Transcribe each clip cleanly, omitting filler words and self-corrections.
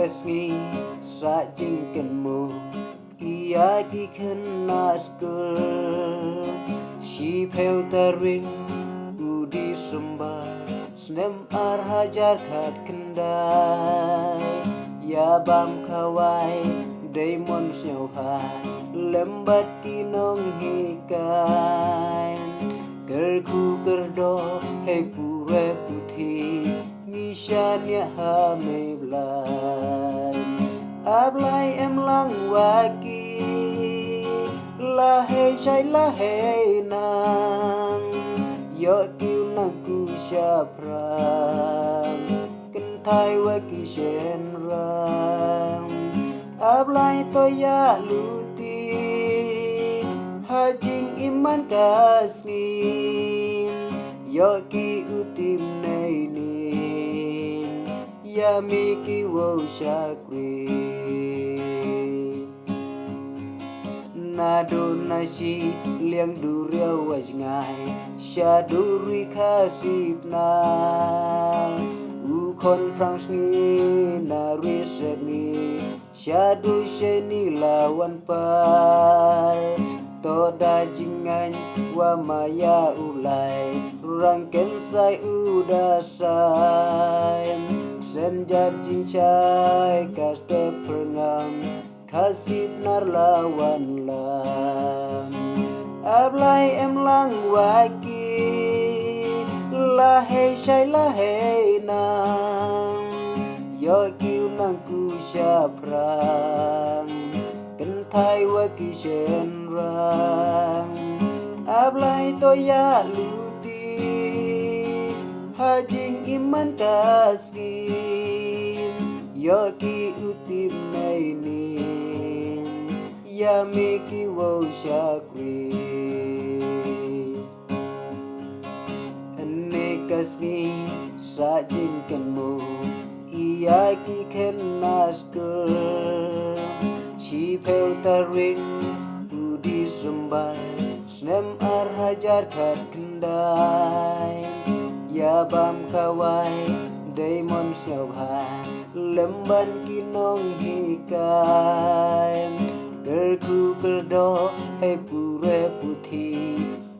kasngi sa jingken mo iyagi kenaskur si peu taring budi sembar snem hajar khat kendai ya bam kawai daimon siauha lembat kinong hikai kerku kerdo hei pure puthi nishanya ha me blai ablai em lang waki la hei shai la hei nang yo kiu nang ku sha prang ken thai waki shen rang ablai to ya luti hajing iman kasni yo ki utim nei ni ya mi ki wo shakri na do na shi liang du riau waj ngai sha du ri khasip na u khon prang sni na ri se mi sha du she ni la wan pa to da jingan wa maya ulai rang ken sai u da sai sen jat jing chai ka ste pernam khasip nar lawan lam ablai em lang waki la hei shai la hei nang yo kiu nang ku sha prang ken thai waki shen rang ablai to ya luti hajing iman kasgi yo ki utim nei ni ya me ki wo shakri ane kasgi sa jin kan mo iya ki ken naskur chi peu taring budi sembar snem hajar khat kendai ya bam kawai daimon siauha lemban kinong hikai kerku kerdo hei pure puthi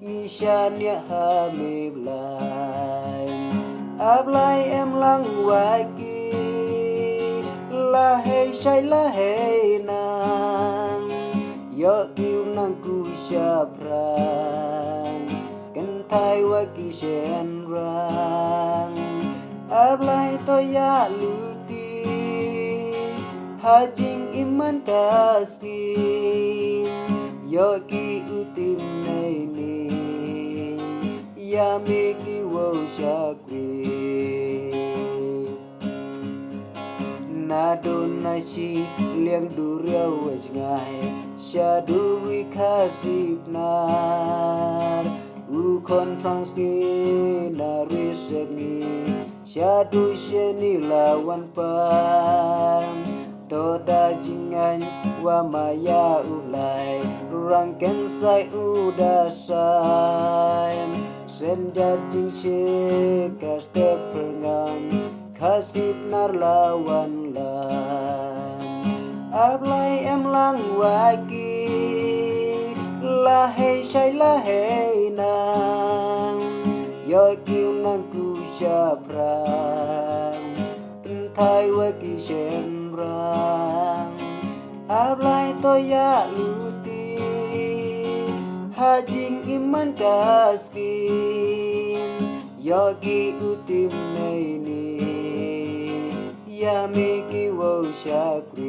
nishanya ha me blai ablai em lang waki la hei shai la hei nang yo kiu nang ku sha prang ken thai waki shen rang ablai to ya luti hajing iman kasgi yo ki utim nei ni ya me ki wo shakri na do na shi liang du riau waj ngai sha du ri khasip nar u khon prang sni na ri se mi sha du she ni la wan pan to da jingan wa maya ulai rang ken sai u da sai sen ja jing che ka ste pernam khasip nar lawan lam ablai em lang waki la hei shai la hei nang yo kiu nang ku sha prang ken thai waki shen rang ablai to ya luti hajing iman kasgi yo ki utim nei ni ya me ki wo shakri